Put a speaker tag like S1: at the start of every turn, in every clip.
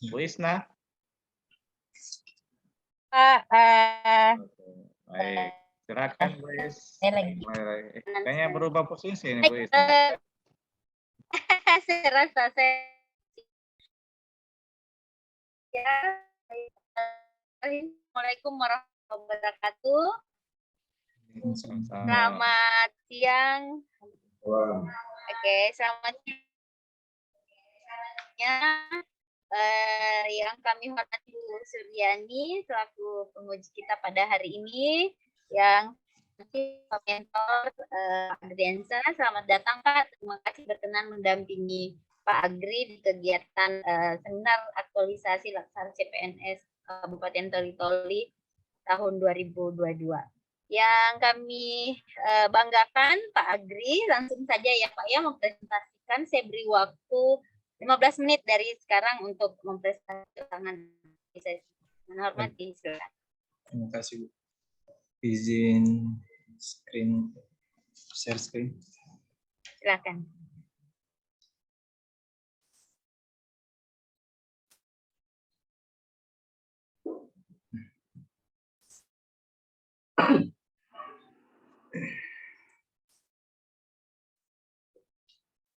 S1: Bu Isna. Baik, silakan Bu Is. Kayaknya berubah posisi ini Bu Isna.
S2: Saya rasa Assalamualaikum warahmatullahi wabarakatuh. Selamat siang. Oke, selamat siang. Yang kami hormati Bu Suryani selaku penguji kita pada hari ini, yang mentor Adriansa. Selamat datang Pak. Terima kasih berkenan mendampingi Pak Agri di kegiatan seminar aktualisasi laksana CPNS Kabupaten Toli-Toli tahun 2022. Yang kami banggakan Pak Agri, langsung saja ya Pak ya mempresentasikan. Saya beri waktu 15 menit dari sekarang untuk mempresentasikan. Saya menghormati. Silakan.
S3: Terima kasih Bu. Izin share screen.
S2: Silakan.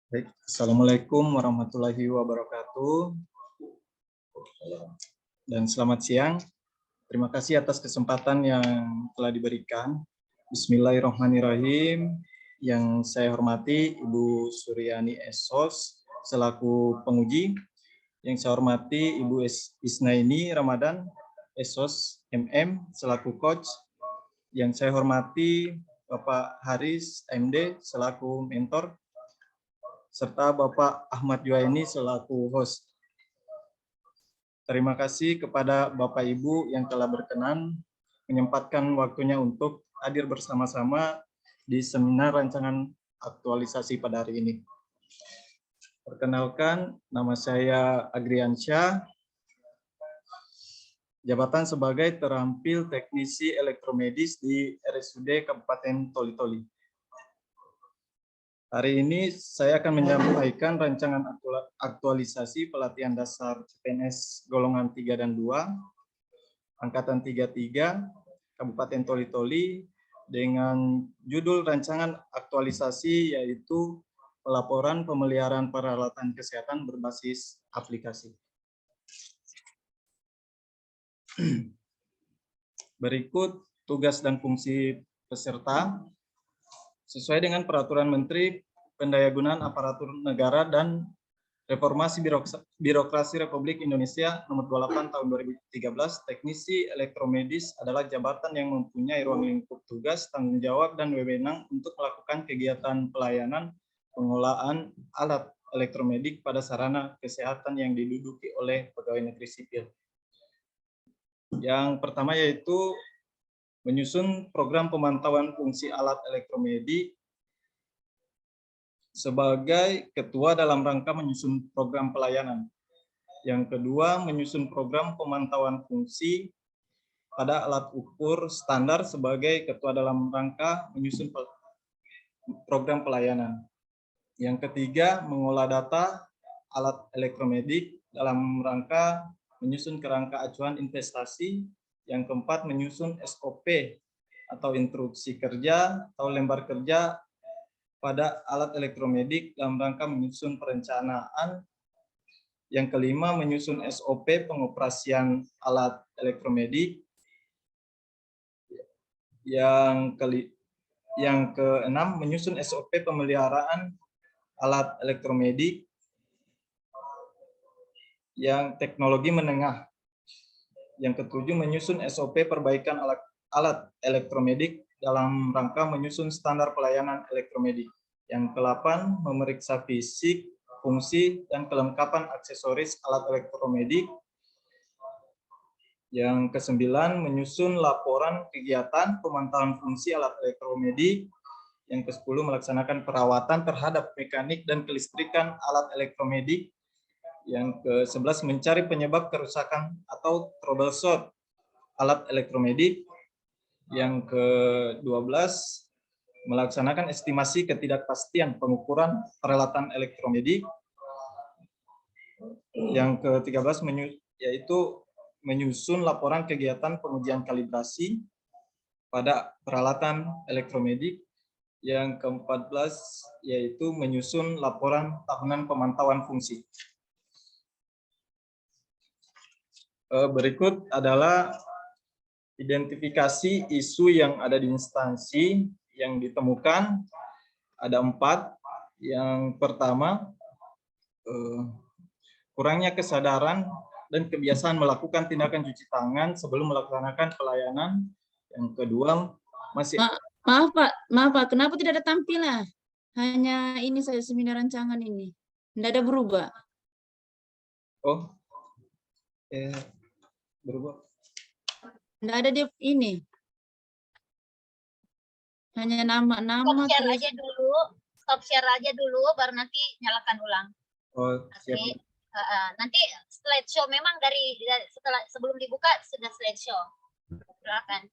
S3: Baik, Assalamualaikum warahmatullahi wabarakatuh. Dan selamat siang. Terima kasih atas kesempatan yang telah diberikan. Bismillahirrahmanirrahim. Yang saya hormati Ibu Suryani SOS selaku penguji. Yang saya hormati Ibu Isnaini Ramadan SOS MM selaku coach. Yang saya hormati Bapak Haris MD selaku mentor, serta Bapak Ahmad Juwaini selaku host. Terima kasih kepada Bapak Ibu yang telah berkenan menyempatkan waktunya untuk hadir bersama-sama di seminar rancangan aktualisasi pada hari ini. Perkenalkan, nama saya Agriansyah, jabatan sebagai terampil teknisi elektromedis di RSUD Kabupaten Toli-Toli. Hari ini saya akan menyampaikan rancangan aktualisasi pelatihan dasar CPNS golongan 3 dan 2, angkatan 33, Kabupaten Toli-Toli, dengan judul rancangan aktualisasi yaitu pelaporan pemeliharaan peralatan kesehatan berbasis aplikasi. Berikut tugas dan fungsi peserta. Sesuai dengan Peraturan Menteri Pendayagunaan Aparatur Negara dan Reformasi Birokrasi Republik Indonesia Nomor 28 Tahun 2013, teknisi elektromedis adalah jabatan yang mempunyai ruang lingkup tugas, tanggung jawab, dan wewenang untuk melakukan kegiatan pelayanan pengolahan alat elektromedik pada sarana kesehatan yang diduduki oleh pegawai negeri sipil. Yang pertama yaitu menyusun program pemantauan fungsi alat elektromedik sebagai ketua dalam rangka menyusun program pelayanan. Yang kedua, menyusun program pemantauan fungsi pada alat ukur standar sebagai ketua dalam rangka menyusun program pelayanan. Yang ketiga, mengolah data alat elektromedik dalam rangka menyusun kerangka acuan investasi. Yang keempat, menyusun SOP atau instruksi kerja atau lembar kerja pada alat elektromedik dalam rangka menyusun perencanaan. Yang kelima, menyusun SOP pengoperasian alat elektromedik. Yang keenam, menyusun SOP pemeliharaan alat elektromedik yang teknologi menengah. Yang ketujuh, menyusun SOP perbaikan alat elektromedik dalam rangka menyusun standar pelayanan elektromedik. Yang kedelapan, memeriksa fisik, fungsi, dan kelengkapan aksesoris alat elektromedik. Yang kesembilan, menyusun laporan kegiatan pemantauan fungsi alat elektromedik. Yang ke-10, melaksanakan perawatan terhadap mekanik dan kelistrikan alat elektromedik. Yang ke-11, mencari penyebab kerusakan atau troubleshoot alat elektromedik. Yang ke-12, melaksanakan estimasi ketidakpastian pengukuran peralatan elektromedik. Yang ke-13 yaitu menyusun laporan kegiatan pengujian kalibrasi pada peralatan elektromedik. Yang ke-14 yaitu menyusun laporan tahunan pemantauan fungsi. Berikut adalah identifikasi isu yang ada di instansi yang ditemukan. Ada 4. Yang pertama, kurangnya kesadaran dan kebiasaan melakukan tindakan cuci tangan sebelum melaksanakan pelayanan. Yang kedua, masih...
S4: Maaf Pak, kenapa tidak ada tampilan? Hanya ini saja seminar rancangan ini. Tidak ada berubah.
S3: Oh, berubah.
S4: Tidak ada dia ini. Hanya nama-nama.
S2: Stop share aja dulu. Stop share aja dulu, baru nanti nyalakan ulang.
S3: Oh, siap.
S2: Oke. Nanti slideshow memang setelah sebelum dibuka sudah slideshow. Silakan.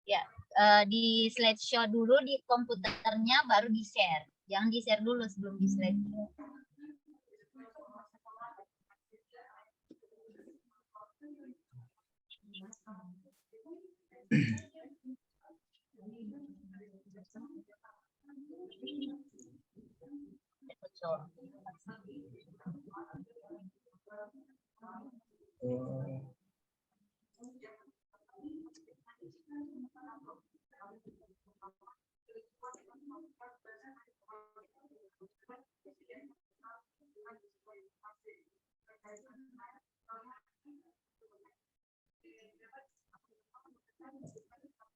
S2: Ya, di slideshow dulu di komputernya baru di share. Jangan di share dulu sebelum di slideshow.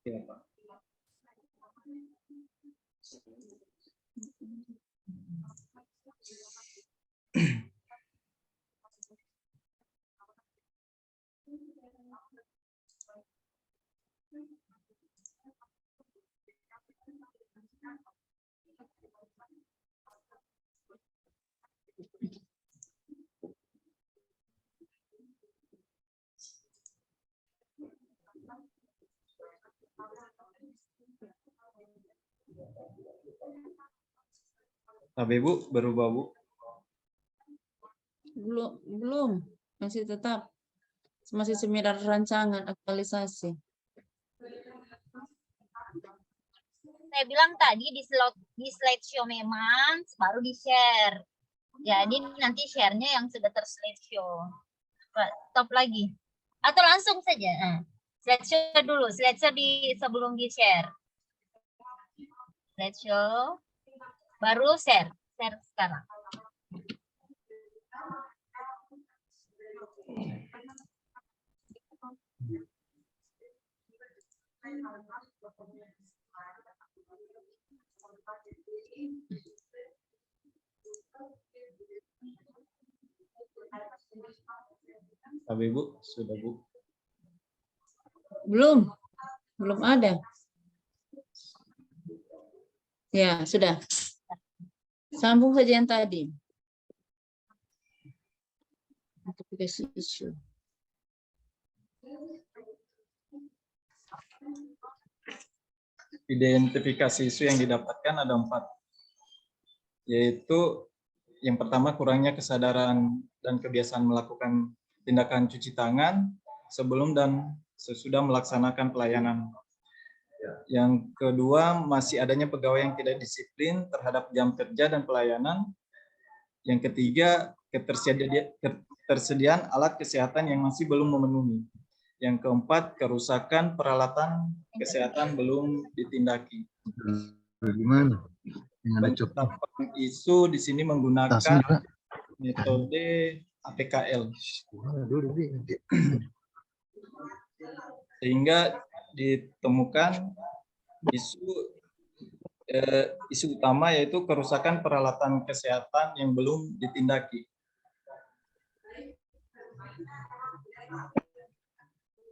S3: Ya, Pak. Tapi Bu, berubah Bu?
S4: Belum. Masih tetap. Masih seminar rancangan aktualisasi.
S2: Saya bilang tadi di slideshow memang baru di share. Jadi nanti share-nya yang sudah terslideshow. Stop lagi. Atau langsung saja. Slideshow dulu. Slideshow sebelum di share. Slideshow. Baru share. Share sekarang.
S3: Tapi Bu, sudah Bu?
S4: Belum ada. Ya, sudah. Sambung saja yang tadi. Identifikasi isu.
S3: Identifikasi isu yang didapatkan ada 4. Yaitu yang pertama, kurangnya kesadaran dan kebiasaan melakukan tindakan cuci tangan sebelum dan sesudah melaksanakan pelayanan. Yang kedua, masih adanya pegawai yang tidak disiplin terhadap jam kerja dan pelayanan. Yang ketiga, ketersediaan alat kesehatan yang masih belum memenuhi. Yang keempat, kerusakan peralatan kesehatan belum ditindaki.
S5: Bagaimana? Yang ada coba.
S3: Isu di sini menggunakan metode APKL. Sehingga ditemukan isu utama yaitu kerusakan peralatan kesehatan yang belum ditindaki.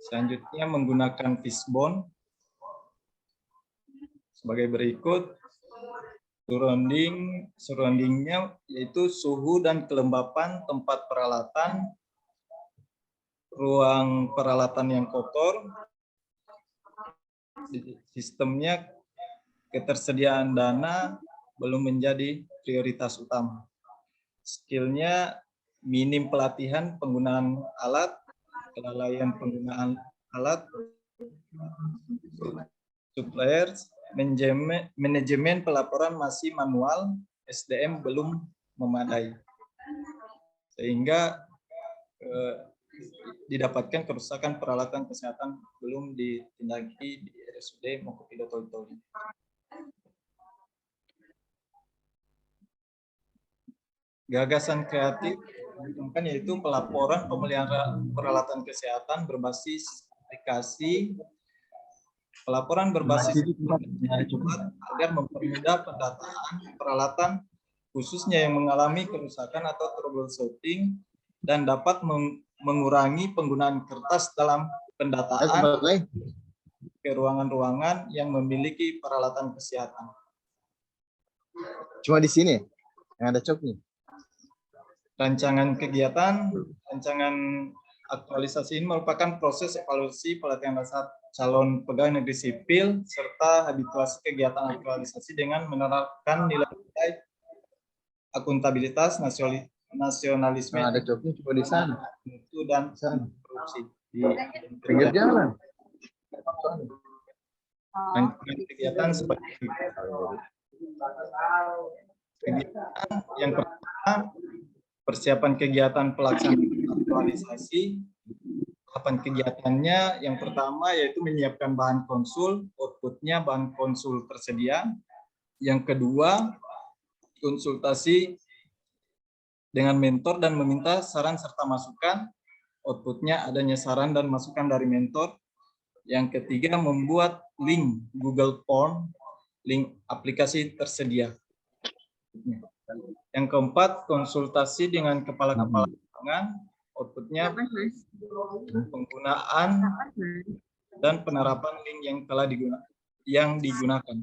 S3: Selanjutnya menggunakan fishbone sebagai berikut. Surroundingnya yaitu suhu dan kelembapan tempat peralatan, ruang peralatan yang kotor, sistemnya ketersediaan dana belum menjadi prioritas utama. Skillnya minim pelatihan penggunaan alat, kelalaian penggunaan alat, suppliers, manajemen pelaporan masih manual, SDM belum memadai. Sehingga didapatkan kerusakan peralatan kesehatan belum ditindaki di RSUD maupun di Toli. Gagasan kreatif yaitu pelaporan pemeliharaan peralatan kesehatan berbasis aplikasi. Pelaporan berbasis cepat agar mempermudah pendataan peralatan khususnya yang mengalami kerusakan atau troubleshooting dan dapat mengurangi penggunaan kertas dalam pendataan ke ruangan-ruangan yang memiliki peralatan kesehatan.
S5: Cuma di sini yang ada cok nih.
S3: Rancangan kegiatan, rancangan aktualisasi ini merupakan proses evaluasi pelatihan dasar calon pegawai negeri sipil serta habituasi kegiatan aktualisasi dengan menerapkan nilai akuntabilitas, nasionalisme,
S5: Ada coknya cuma di sana.
S3: mutu dan korupsi.
S5: Di pinggir jalan.
S3: Rancangan kegiatan seperti kegiatan yang pertama, persiapan kegiatan pelaksanaan aktualisasi. Tahapan kegiatannya yang pertama yaitu menyiapkan bahan konsul, outputnya bahan konsul tersedia. Yang kedua, konsultasi dengan mentor dan meminta saran serta masukan, outputnya adanya saran dan masukan dari mentor. Yang ketiga, membuat link Google Form, link aplikasi tersedia. Yang keempat, konsultasi dengan kepala-kepala lapangan, outputnya penggunaan dan penerapan link yang telah digunakan.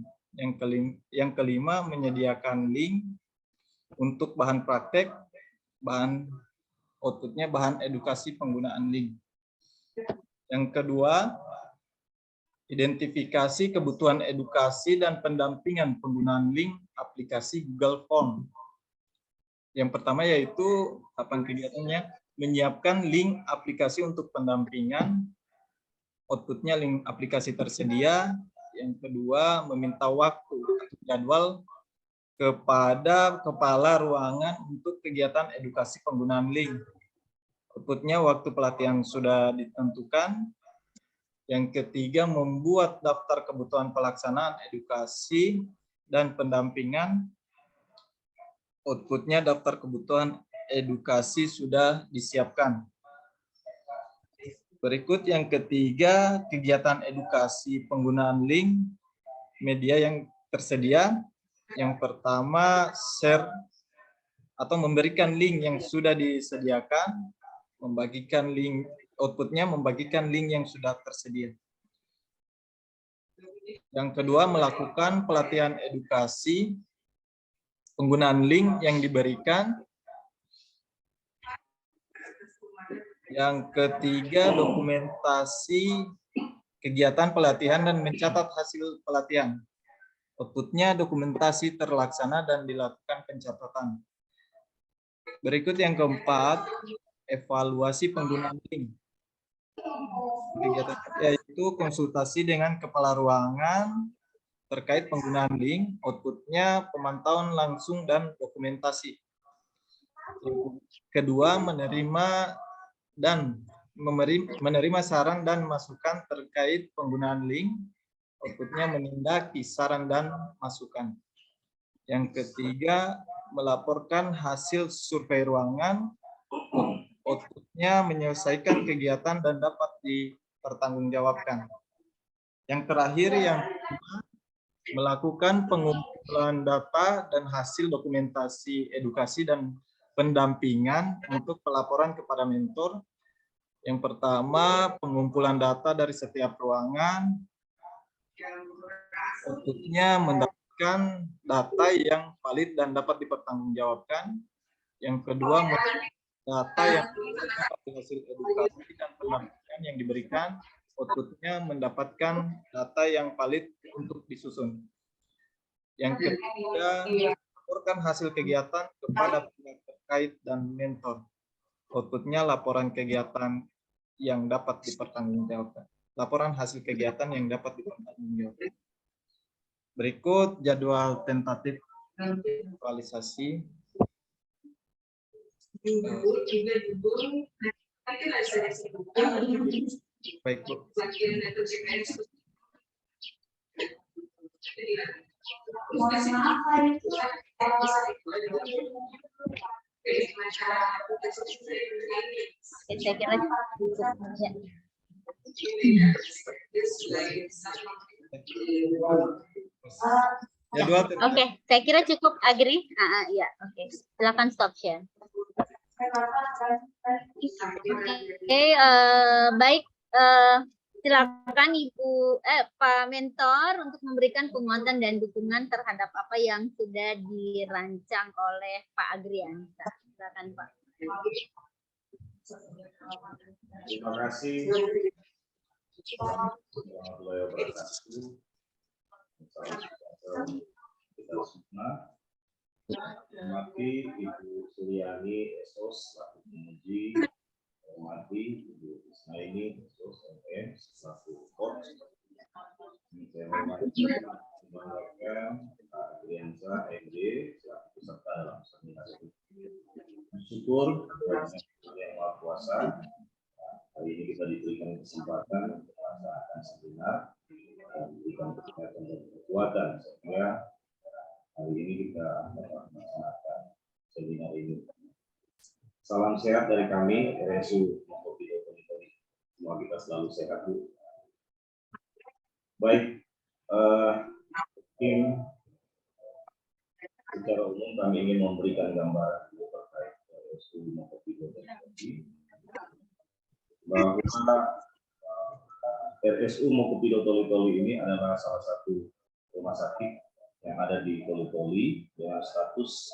S3: Yang kelima, menyediakan link untuk bahan praktek, outputnya bahan edukasi penggunaan link. Yang kedua, identifikasi kebutuhan edukasi dan pendampingan penggunaan link aplikasi Google Form. Yang pertama yaitu tahapan kegiatannya menyiapkan link aplikasi untuk pendampingan, outputnya link aplikasi tersedia. Yang kedua, meminta waktu atau jadwal kepada kepala ruangan untuk kegiatan edukasi penggunaan link. Outputnya waktu pelatihan sudah ditentukan. Yang ketiga, membuat daftar kebutuhan pelaksanaan edukasi dan pendampingan. Outputnya daftar kebutuhan edukasi sudah disiapkan. Berikut yang ketiga, kegiatan edukasi penggunaan link media yang tersedia. Yang pertama, share atau memberikan link yang sudah disediakan, membagikan link, outputnya membagikan link yang sudah tersedia. Yang kedua, melakukan pelatihan edukasi penggunaan link yang diberikan. Yang ketiga, dokumentasi kegiatan pelatihan dan mencatat hasil pelatihan. Outputnya dokumentasi terlaksana dan dilakukan pencatatan. Berikut yang keempat, evaluasi penggunaan link. Kegiatan yaitu konsultasi dengan kepala ruangan terkait penggunaan link, outputnya pemantauan langsung dan dokumentasi. Kedua, menerima saran dan masukan terkait penggunaan link, outputnya menindaki saran dan masukan. Yang ketiga, melaporkan hasil survei ruangan, outputnya menyelesaikan kegiatan dan dapat dipertanggungjawabkan. Yang terakhir, yang melakukan pengumpulan data dan hasil dokumentasi edukasi dan pendampingan untuk pelaporan kepada mentor. Yang pertama, pengumpulan data dari setiap ruangan, outputnya mendapatkan data yang valid dan dapat dipertanggungjawabkan. Yang kedua, data yang hasil edukasi dan pendampingan yang diberikan, outputnya mendapatkan data yang valid untuk disusun. Yang ketiga, laporkan hasil kegiatan kepada pihak terkait dan mentor. Outputnya laporan kegiatan yang dapat dipertanggungjawabkan. Laporan hasil kegiatan yang dapat dipertanggungjawabkan. Berikut jadwal tentatif aktualisasi. Baik, Bu.
S2: Saya kira cukup. Ya.
S3: Jadwal
S2: Oke, saya kira cukup, Agri. Ya, oke. Silakan stop share. Oke, baik. Silakan Ibu, Pak Mentor untuk memberikan penguatan dan dukungan terhadap apa yang sudah dirancang oleh Pak Agriansa. Silakan, Pak.
S6: Terima kasih. Warahmatullahi wabarakatuh. Kita semua hormati Ibu Suryani Esos selaku penguji, hormati Ibu Isnaini Esos MM selaku coach. Saya hormati membanggakan Pak Agriansa MD selaku peserta dalam seminar ini. Bersyukur kepada Yang Maha Kuasa, hari ini kita diberikan kesempatan untuk melaksanakan seminar dan diberikan kesempatan dan kekuatan sehingga hari ini kita melaksanakan seminar ini. Salam sehat dari kami, RSU Mokopido Tonitoli. Semua kita selalu sehat, Bu. Baik, mungkin secara umum kami ingin memberikan gambaran terkait RSU Mokopido Tonitoli bahwa RSU Mokopido Toli-Toli ini adalah salah satu rumah sakit yang ada di Toli-Toli dengan status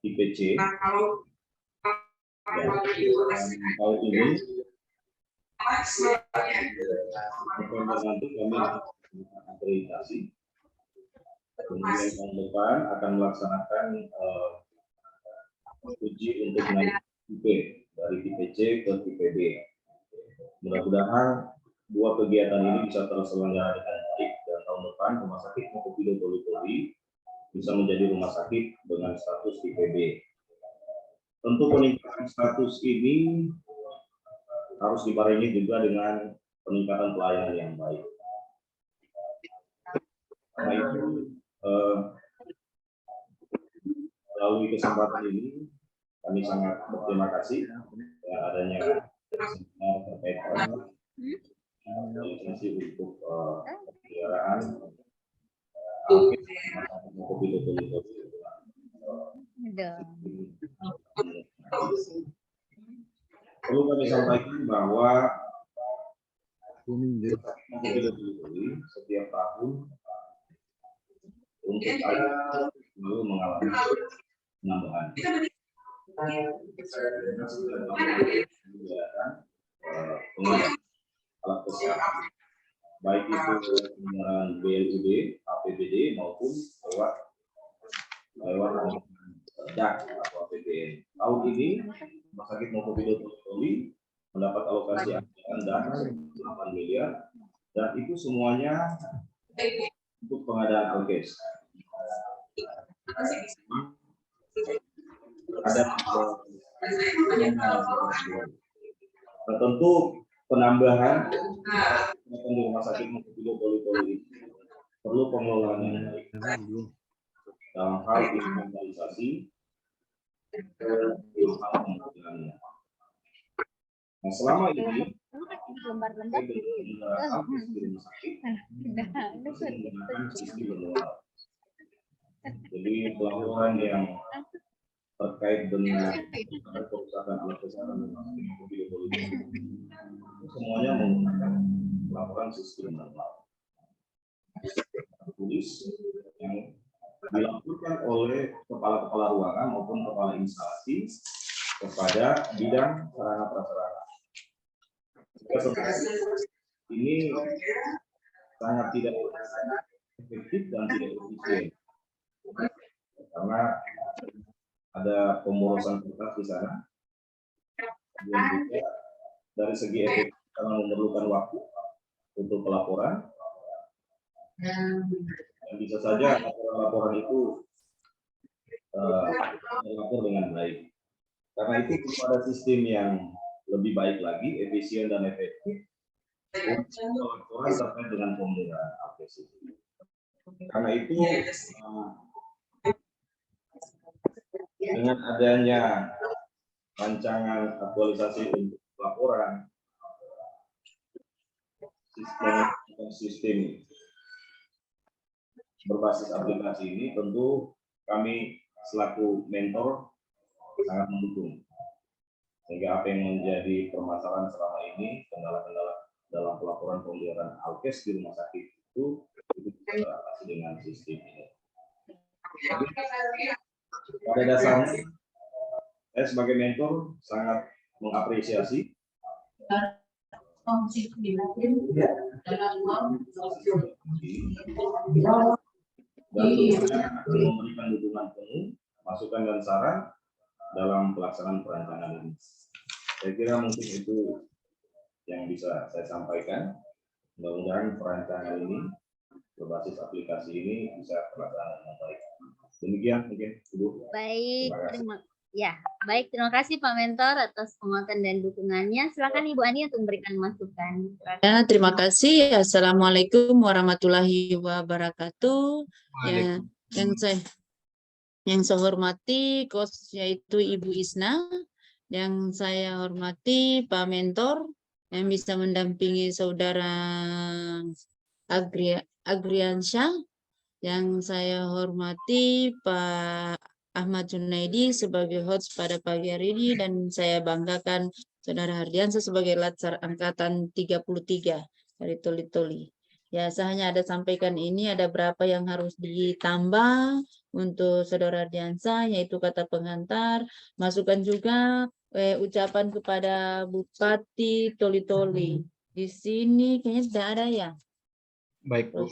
S6: IPC. Dan tahun ini nanti kami akreditasi. Kemudian tahun depan akan melaksanakan uji untuk naik IP dari IPC ke IPB. Mudah-mudahan dua kegiatan ini bisa terselenggara dengan baik dan tahun depan Rumah Sakit Mokopido Toli-Toli bisa menjadi rumah sakit dengan status IPB. Tentu peningkatan status ini harus dibarengi juga dengan peningkatan pelayanan yang baik. Karena itu, melalui kesempatan ini kami sangat berterima kasih dengan adanya seminar terkait lisensi untuk pemeliharaan Mokopido Toli-Toli. Perlu kami sampaikan bahwa Mokopido Toli-Toli setiap tahun untuk selalu mengalami penambahan. Alat kesehatan, baik itu penggunaan BLUD, APBD maupun lewat DAK atau APBN. Tahun ini Rumah Sakit Mokopido Toli mendapat alokasi anggaran dana 8 miliar dan itu semuanya untuk pengadaan alkes. Ada tentu penambahan di Rumah Sakit Mokopido Toli-Toli perlu pengelolaan yang baik dalam hal instrumentalisasi Nah, selama ini jadi pelaporan yang terkait dengan kerusakan alat kesehatan semuanya menggunakan pelaporan sistem manual tulis yang dilakukan oleh kepala-kepala ruangan maupun kepala instalasi kepada bidang sarana prasarana. Ini sangat tidak efektif dan tidak efisien. Karena ada pemborosan kertas di sana. Dan juga dari segi efektif karena memerlukan waktu untuk pelaporan. Dan bisa saja laporan itu terlapor dengan baik. Karena itu perlu ada sistem yang lebih baik lagi, efisien dan efektif untuk pelaporan terkait dengan pemeliharaan APS itu. Karena itu dengan adanya rancangan aktualisasi untuk laporan sistem berbasis aplikasi ini, tentu kami selaku mentor sangat mendukung. Sehingga apa yang menjadi permasalahan selama ini, kendala-kendala dalam pelaporan pemeliharaan alkes di rumah sakit itu bisa teratasi dengan sistem ini. Pada dasarnya, saya sebagai mentor sangat mengapresiasi dan tentunya akan memberikan dukungan penuh, masukan dan saran dalam pelaksanaan perancangan ini. Saya kira mungkin itu yang bisa saya sampaikan. Mudah-mudahan perancangan ini berbasis aplikasi ini bisa terlaksana dengan baik. Demikian mungkin Ibu.
S2: Baik, terima kasih Pak Mentor atas penguatan dan dukungannya. Silakan Ibu Ani untuk memberikan masukan.
S4: Ya, terima kasih. Assalamualaikum warahmatullahi wabarakatuh. Ya, yang saya hormati kos yaitu Ibu Isna, yang saya hormati Pak Mentor yang bisa mendampingi Saudara Agriansyah, yang saya hormati Pak Ahmad Junaidi sebagai host pada pagi hari ini, dan saya banggakan Saudara Hardiansyah sebagai Latsar Angkatan 33 dari Toli-Toli. Ya, saya hanya ada sampaikan ini, ada berapa yang harus ditambah untuk Saudara Hardiansyah, yaitu kata pengantar, masukan juga ucapan kepada Bupati Toli-Toli. Di sini kayaknya tidak ada ya.
S3: Baik, Bu.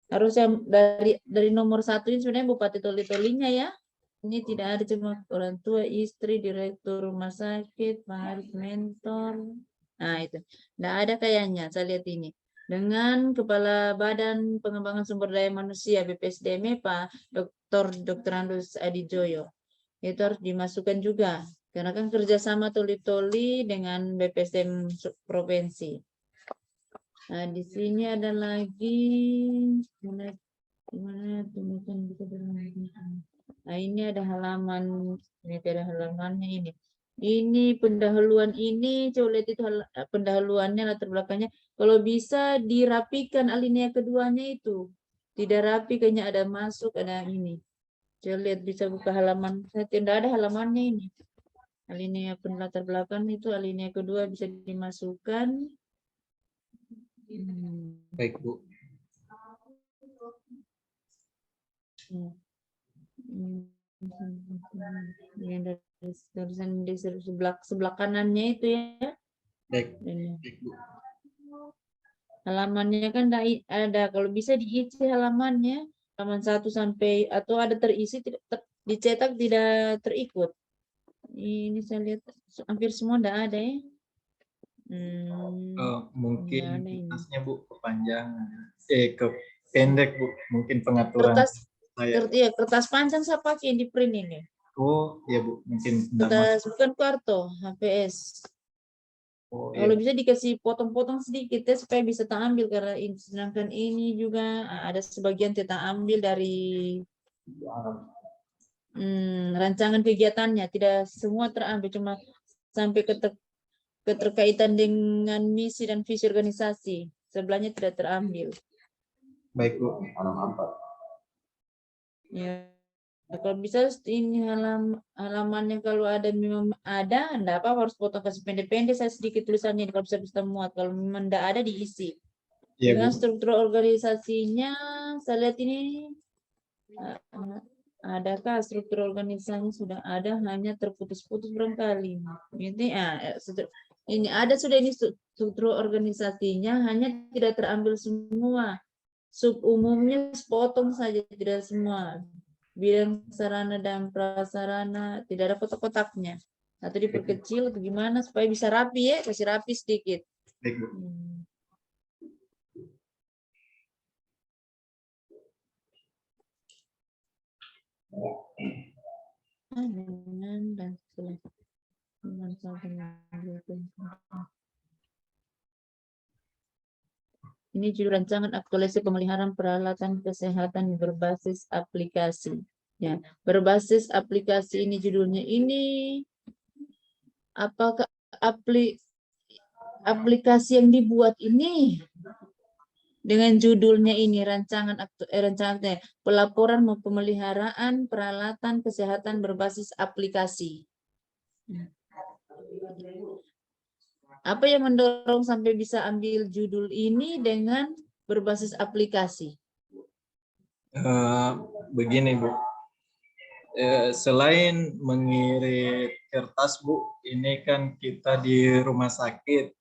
S4: Harusnya dari nomor 1 ini sebenarnya Bupati Toli-Tolinya ya. Ini tidak ada, cuma orang tua, istri, direktur rumah sakit, Pak Mentor. Nah itu, tidak ada kayaknya, saya lihat ini. Dengan Kepala Badan Pengembangan Sumber Daya Manusia BPSDM Pak Dr. Andus Adijoyo. Itu harus dimasukkan juga, karena kan kerjasama Toli-Toli dengan BPSDM provinsi. Nah, di sini ada lagi gimana temukan bisa bermain. Nah, ini ada halaman, ini ada halamannya ini. Ini pendahuluan ini, coba lihat itu pendahuluannya, latar belakangnya. Kalau bisa dirapikan alinea keduanya itu. Tidak rapi, kayaknya ada masuk, ada ini. Coba lihat, bisa buka halaman. Saya tidak ada halamannya ini. Alinea latar belakang itu, alinea kedua bisa dimasukkan.
S3: Baik, Bu.
S4: Yang dari tulisan di sebelah kanannya itu ya.
S3: Baik, Bu.
S4: Halamannya kan ada, kalau bisa diisi halamannya, halaman 1 sampai, atau ada terisi, dicetak tidak terikut. Ini saya lihat hampir semua tidak ada ya.
S3: Mungkin kertasnya Bu kepanjangan, pendek Bu, mungkin pengaturan
S4: kertas panjang saya pakai di print ini.
S3: Oh ya Bu, mungkin
S4: kertas bukan kartu HPS. Oh, kalau bisa dikasih potong-potong sedikit ya, supaya bisa tak ambil, karena sedangkan ini juga ada sebagian kita ambil dari rancangan kegiatannya, tidak semua terambil, cuma sampai keterkaitan dengan misi dan visi organisasi, sebelahnya tidak terambil.
S3: Baik Bu.
S4: Ya, kalau bisa ini halamannya, kalau ada memang ada, enggak apa harus potong, kasih pendek-pendek, saya sedikit tulisannya kalau bisa muat, kalau memang enggak ada diisi. Ya, dengan Bu. Struktur organisasinya saya lihat ini adakah struktur organisasinya sudah ada, hanya terputus-putus barangkali. Ini ada sudah, ini struktur organisasinya, hanya tidak terambil semua. sub umumnya sepotong saja, tidak semua. Bidang sarana dan prasarana tidak ada kotak-kotaknya. Atau diperkecil atau gimana supaya bisa rapi ya, kasih rapi sedikit.
S3: Baik, Bu.
S4: Dan ini judul rancangan aktualisasi pemeliharaan peralatan kesehatan berbasis aplikasi. Ya, berbasis aplikasi ini judulnya ini. Apakah aplikasi yang dibuat ini dengan judulnya ini rancangan pelaporan pemeliharaan peralatan kesehatan berbasis aplikasi. Apa yang mendorong sampai bisa ambil judul ini dengan berbasis aplikasi?
S3: Begini, Bu. Selain mengirim kertas, Bu, ini kan kita di rumah sakit.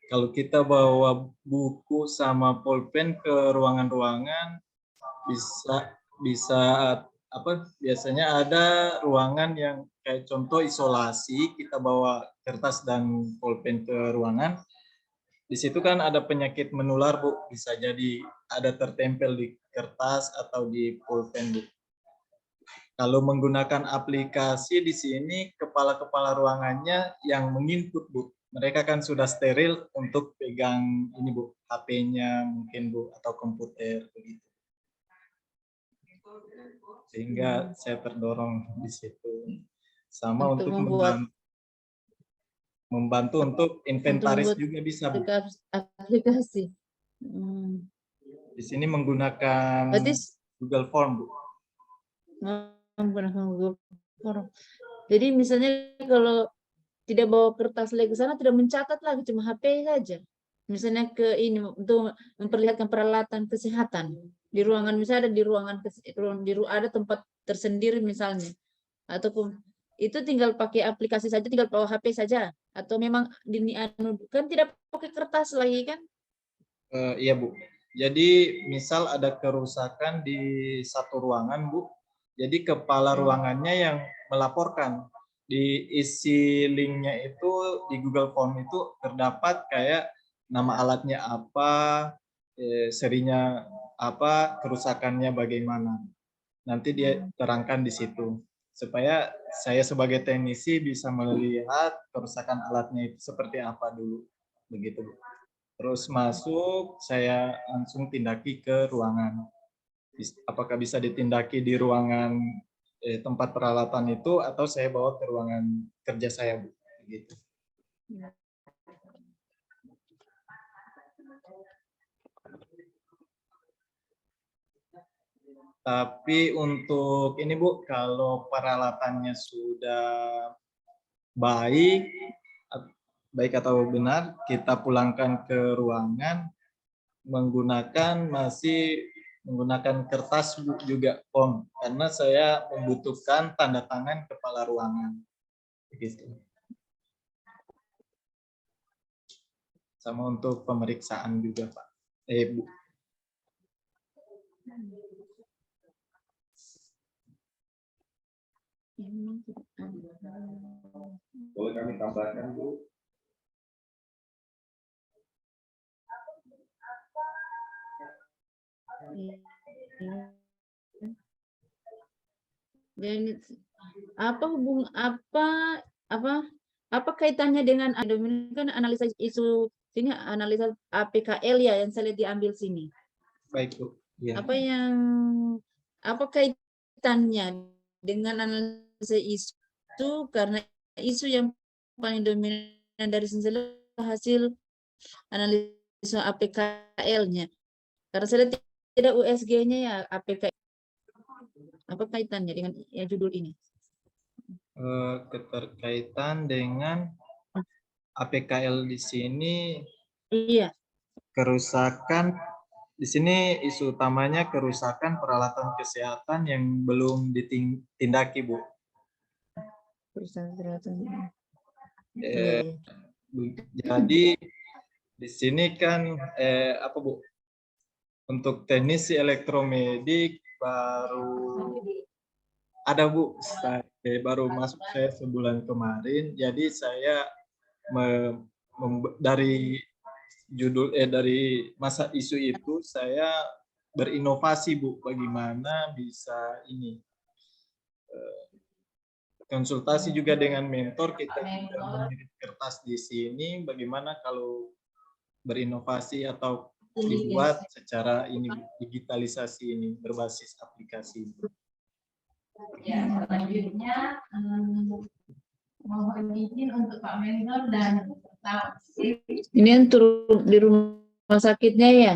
S3: Kalau kita bawa buku sama pulpen ke ruangan-ruangan, bisa apa? Biasanya ada ruangan yang kayak contoh isolasi, kita bawa kertas dan pulpen ke ruangan. Di situ kan ada penyakit menular, Bu. Bisa jadi ada tertempel di kertas atau di pulpen, Bu. Kalau menggunakan aplikasi di sini, kepala-kepala ruangannya yang menginput, Bu. Mereka kan sudah steril untuk pegang ini, Bu, HP-nya mungkin, Bu, atau komputer begitu. Sehingga saya terdorong di situ. Sama untuk membantu untuk inventaris juga bisa, Bu.
S4: Aplikasi.
S3: Di sini menggunakan Google Form, Bu.
S4: Menggunakan Google Form. Jadi misalnya kalau tidak bawa kertas lagi ke sana, tidak mencatat lagi, cuma HP saja. Misalnya ke ini untuk memperlihatkan peralatan kesehatan di ruangan, misalnya ada di ruangan ada tempat tersendiri misalnya, ataupun itu tinggal pakai aplikasi saja, tinggal bawa HP saja, atau memang kan tidak pakai kertas lagi kan?
S3: Iya, Bu. Jadi misal ada kerusakan di satu ruangan, Bu. Jadi kepala ruangannya yang melaporkan. Di isi linknya itu di Google Form itu terdapat kayak nama alatnya apa, serinya apa, kerusakannya bagaimana. Nanti dia terangkan di situ. Supaya saya sebagai teknisi bisa melihat kerusakan alatnya itu seperti apa dulu. Begitu, Bu. Terus masuk, saya langsung tindaki ke ruangan. Apakah bisa ditindaki di ruangan tempat peralatan itu, atau saya bawa ke ruangan kerja saya, Bu. Gitu. Tapi untuk ini, Bu, kalau peralatannya sudah baik atau benar, kita pulangkan ke ruangan masih menggunakan kertas juga, Om, karena saya membutuhkan tanda tangan kepala ruangan. Begitu. Sama untuk pemeriksaan juga, Pak. Bu.
S6: Boleh kami tambahkan, Bu?
S4: Dan apa kaitannya dengan kan analisa isu sini, analisa APKL ya yang saya diambil sini.
S3: Baik, Bu. Ya.
S4: Apa kaitannya dengan analisa isu, karena isu yang paling dominan dari sini hasil analisa APKL-nya. Karena saya tidak USG-nya ya APKL. Apa kaitannya dengan judul ini?
S3: Keterkaitan dengan APKL di sini.
S4: Iya.
S3: Kerusakan di sini isu utamanya kerusakan peralatan kesehatan yang belum ditindaki, Bu. Jadi di sini kan apa, Bu? Untuk teknisi elektromedik baru ada Bu, saya baru masuk saya sebulan kemarin. Jadi saya dari dari masa isu itu saya berinovasi Bu, bagaimana bisa ini konsultasi juga dengan mentor, kita tidak mengirim kertas di sini, bagaimana kalau berinovasi atau dibuat secara ini digitalisasi ini berbasis aplikasi.
S4: Ya, selanjutnya mohon izin untuk Pak Mentor dan ini untuk di rumah sakitnya ya,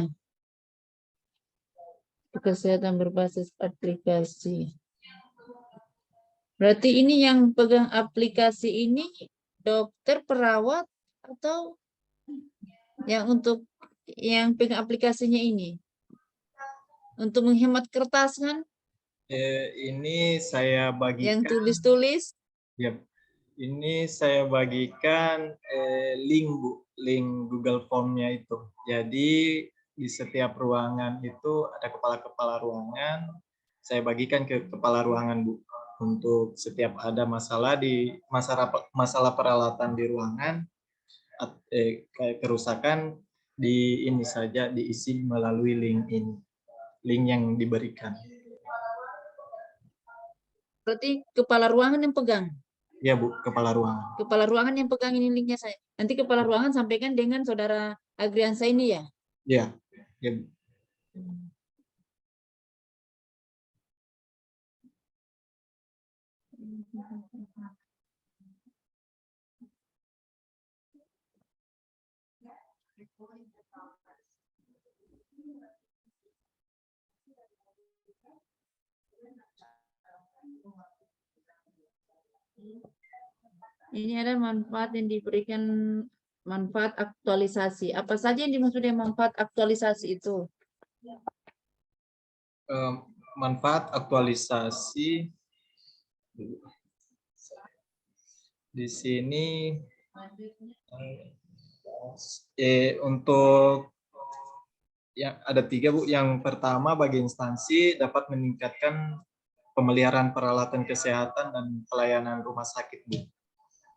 S4: kesehatan berbasis aplikasi. Berarti ini yang pegang aplikasi ini dokter, perawat, atau yang untuk yang pegang aplikasinya ini untuk menghemat kertas kan?
S3: Ini saya bagikan.
S4: Yang tulis-tulis.
S3: Ya, ini saya bagikan link Bu, link Google Form-nya itu. Jadi di setiap ruangan itu ada kepala-kepala ruangan. Saya bagikan ke kepala ruangan Bu, untuk setiap ada masalah masalah peralatan di ruangan, kayak kerusakan di ini saja diisi melalui link ini, link yang diberikan.
S4: Berarti kepala ruangan yang pegang.
S3: Ya Bu, kepala ruangan.
S4: Kepala ruangan yang pegang ini linknya saya. Nanti kepala ruangan sampaikan dengan saudara Agriansa ini ya.
S3: Ya, ya Bu.
S4: Ini ada manfaat yang diberikan, manfaat aktualisasi. Apa saja yang dimaksud dengan manfaat aktualisasi itu?
S3: Manfaat aktualisasi di sini untuk yang ada 3 Bu. Yang pertama, bagi instansi dapat meningkatkan pemeliharaan peralatan kesehatan dan pelayanan rumah sakit Bu.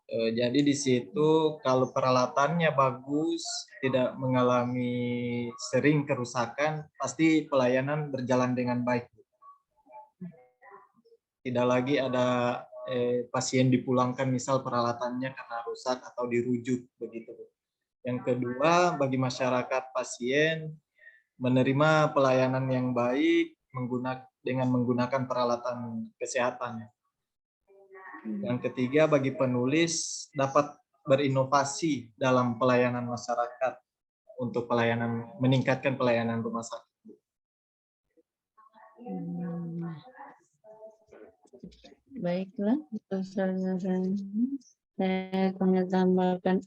S3: Jadi di situ kalau peralatannya bagus, tidak mengalami sering kerusakan, pasti pelayanan berjalan dengan baik. Tidak lagi ada pasien dipulangkan misal peralatannya karena rusak atau dirujuk begitu. Yang kedua, bagi masyarakat pasien menerima pelayanan yang baik dengan menggunakan peralatan kesehatan. Yang ketiga, bagi penulis dapat berinovasi dalam pelayanan masyarakat untuk meningkatkan pelayanan rumah sakit.
S4: Baiklah, saya akan tambahkan.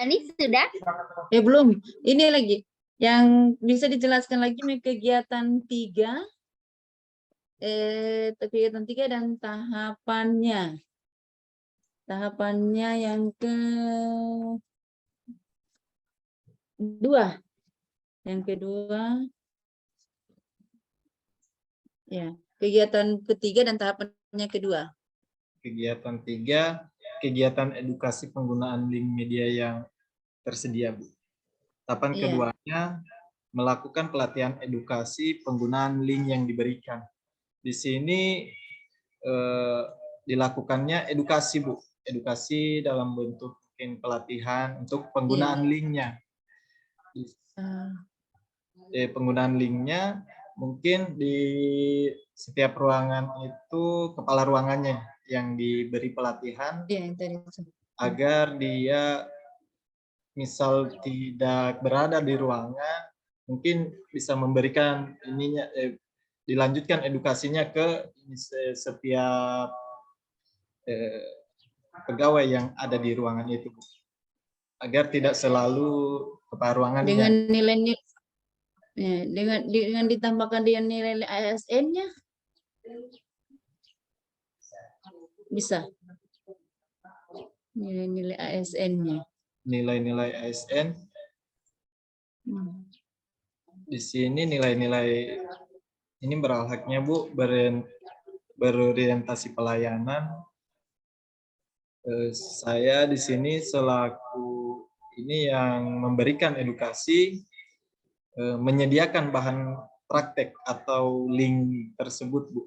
S2: Ini sudah?
S4: Belum. Ini lagi. Yang bisa dijelaskan lagi kegiatan 3. Kegiatan 3 dan tahapannya. Tahapannya yang kedua. Yang kedua. Ya, kegiatan ketiga dan tahapannya kedua.
S3: Kegiatan 3, kegiatan edukasi penggunaan link media yang tersedia Bu. Tahapan keduanya melakukan pelatihan edukasi penggunaan link yang diberikan. Di sini dilakukannya edukasi Bu, edukasi dalam bentuk mungkin pelatihan untuk penggunaan linknya. Penggunaan linknya mungkin di setiap ruangan itu kepala ruangannya yang diberi pelatihan agar dia misal tidak berada di ruangan, mungkin bisa memberikan dilanjutkan edukasinya ke setiap pegawai yang ada di ruangan itu, Bu. Agar tidak selalu kepala ruangan
S4: Dengan
S3: yang
S4: nilai ya, dengan ditambahkan dengan nilai ASN-nya bisa nilai ASN-nya.
S3: nilai-nilai ASN. Di sini nilai-nilai ini beralhaknya, Bu, berorientasi pelayanan. Saya di sini selaku ini yang memberikan edukasi, menyediakan bahan praktek atau link tersebut, Bu.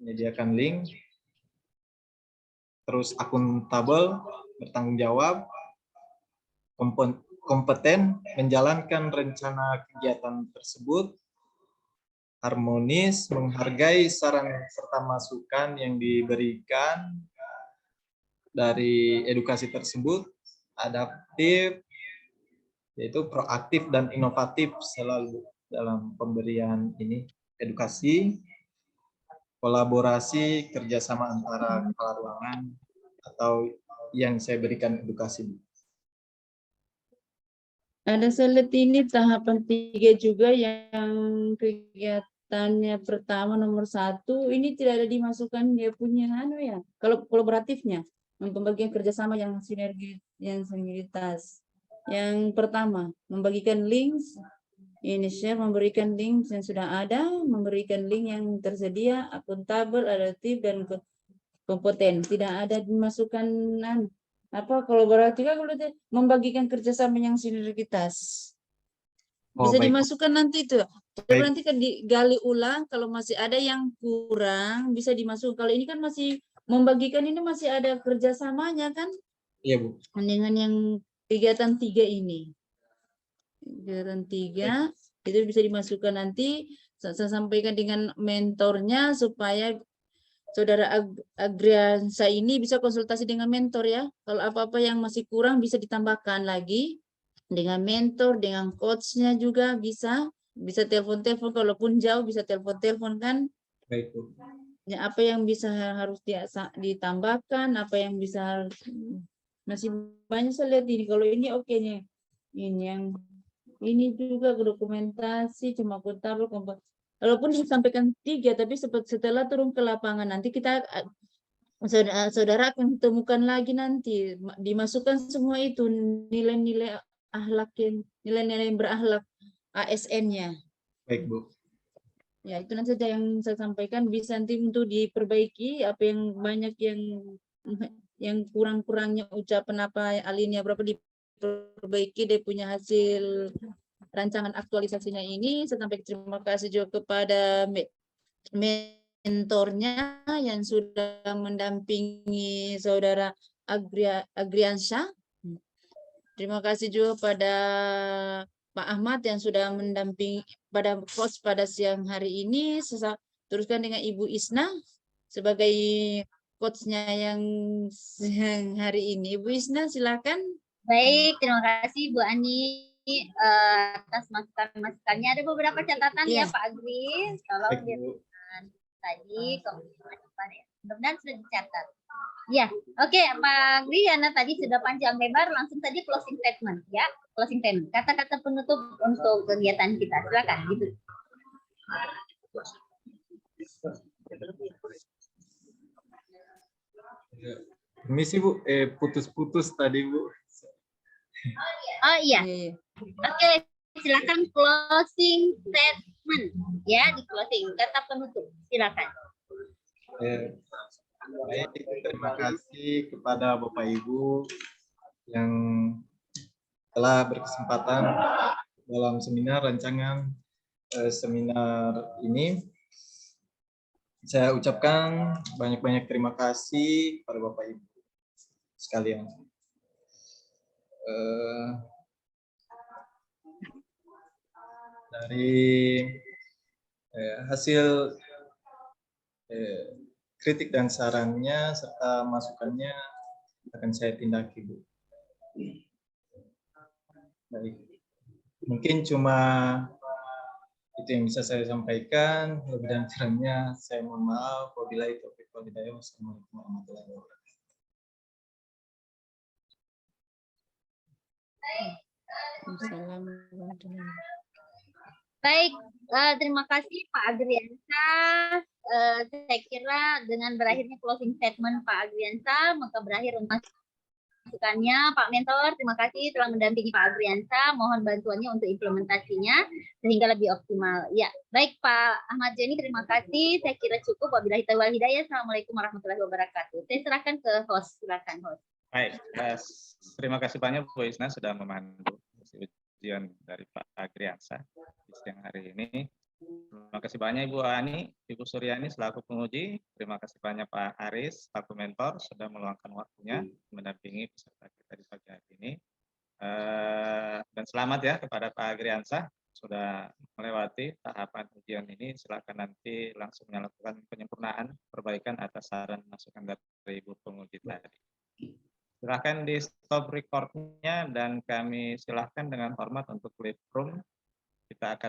S3: Menyediakan link, terus akuntabel, bertanggung jawab, kompeten menjalankan rencana kegiatan tersebut, harmonis, menghargai saran serta masukan yang diberikan dari edukasi tersebut, adaptif, yaitu proaktif dan inovatif selalu dalam pemberian ini edukasi, kolaborasi, kerjasama antara kepala ruangan atau yang saya berikan edukasi.
S4: Ada saya lihat ini tahapan 3 juga yang kegiatannya pertama nomor 1 ini tidak ada dimasukkan dia punya ya. Kalau kolaboratifnya, pembagian kerjasama yang sinergitas. Yang pertama membagikan links, ini share memberikan link yang sudah ada, memberikan link yang tersedia, akuntabel, adaptif dan kompeten. Tidak ada dimasukkan kolaboratif kalau membagikan kerjasama yang sinergitas. Bisa dimasukkan nanti itu. Tapi nanti kan digali ulang kalau masih ada yang kurang bisa dimasukkan. Kalau ini kan masih membagikan ini masih ada kerjasamanya kan?
S3: Iya, Bu.
S4: Dengan yang kegiatan 3 ini. Kegiatan 3 itu bisa dimasukkan nanti. Saya sampaikan dengan mentornya supaya Saudara Agriansa ini bisa konsultasi dengan mentor ya. Kalau apa-apa yang masih kurang bisa ditambahkan lagi dengan mentor, dengan coachnya juga bisa telepon-telepon, kalaupun jauh bisa telepon-telepon kan.
S3: Baik, Bu.
S4: Ya, apa yang bisa harus ditambahkan, apa yang bisa masih banyak saya lihat ini. Kalau ini oke nih. Ini yang ini juga dokumentasi cuma akuntabel walaupun disampaikan 3 tapi setelah turun ke lapangan nanti kita saudara akan temukan lagi nanti dimasukkan semua itu nilai-nilai akhlak nilai-nilai berakhlak ASN-nya.
S3: Baik, Bu.
S4: Ya, itu nanti saja yang saya sampaikan bisa nanti untuk diperbaiki apa yang banyak yang kurang-kurangnya ucapan apa alinea berapa diperbaiki dia punya hasil rancangan aktualisasinya ini. Saya sampaikan terima kasih juga kepada mentornya yang sudah mendampingi saudara Agriansyah. Terima kasih juga pada Pak Ahmad yang sudah mendampingi pada coach pada siang hari ini. Teruskan dengan Ibu Isna sebagai coachnya yang hari ini. Ibu Isna silakan.
S2: Baik, terima kasih Bu Ani atas masukan-masukannya. Ada beberapa catatan ya Pak Agri. Tolong dirikan tadi mudah-mudahan sudah dicatat. Ya, oke Pak Agri, Ana tadi sudah panjang lebar, langsung saja closing statement ya. Closing statement. Kata-kata penutup untuk kegiatan kita. Silakan gitu.
S3: Permisi, Bu, putus-putus tadi, Bu.
S2: Oh iya. Oke, silakan closing statement ya, di closing kata penutup. Silakan.
S3: Baik, terima kasih kepada Bapak Ibu yang telah berkesempatan dalam seminar rancangan seminar ini. Saya ucapkan banyak-banyak terima kasih kepada Bapak Ibu sekalian. Dari hasil kritik dan sarannya serta masukannya akan saya tindaki, Bu. Baik. Mungkin cuma Itu yang bisa saya sampaikan. Lebih dan kurangnya saya mohon maaf. Wabillahi taufiq wal hidayah. Wassalamualaikum warahmatullahi wabarakatuh.
S2: Baik, terima kasih Pak Agriansa. Saya kira dengan berakhirnya closing statement Pak Agriansa, maka berakhir untuk masukannya. Pak Mentor, terima kasih telah mendampingi Pak Agriansa. Mohon bantuannya untuk implementasinya sehingga lebih optimal. Ya, baik Pak Ahmad Jani, terima kasih. Saya kira cukup. Wabillahi taufiq wal hidayah. Assalamualaikum warahmatullahi wabarakatuh. Saya serahkan ke host. Silakan host.
S1: Baik, terima kasih banyak Bu Isna sudah memandu ujian dari Pak Agriansa di siang hari ini. Terima kasih banyak Ibu Ani, Ibu Suryani selaku penguji. Terima kasih banyak Pak Aris, selaku mentor sudah meluangkan waktunya mendampingi peserta kita di pagi hari ini. Dan selamat ya kepada Pak Agriansa sudah melewati tahapan ujian ini. Silakan nanti langsung melakukan penyempurnaan perbaikan atas saran masukan dari Ibu penguji tadi. Silakan di stop recordnya dan kami silahkan dengan hormat untuk leave room. Kita akan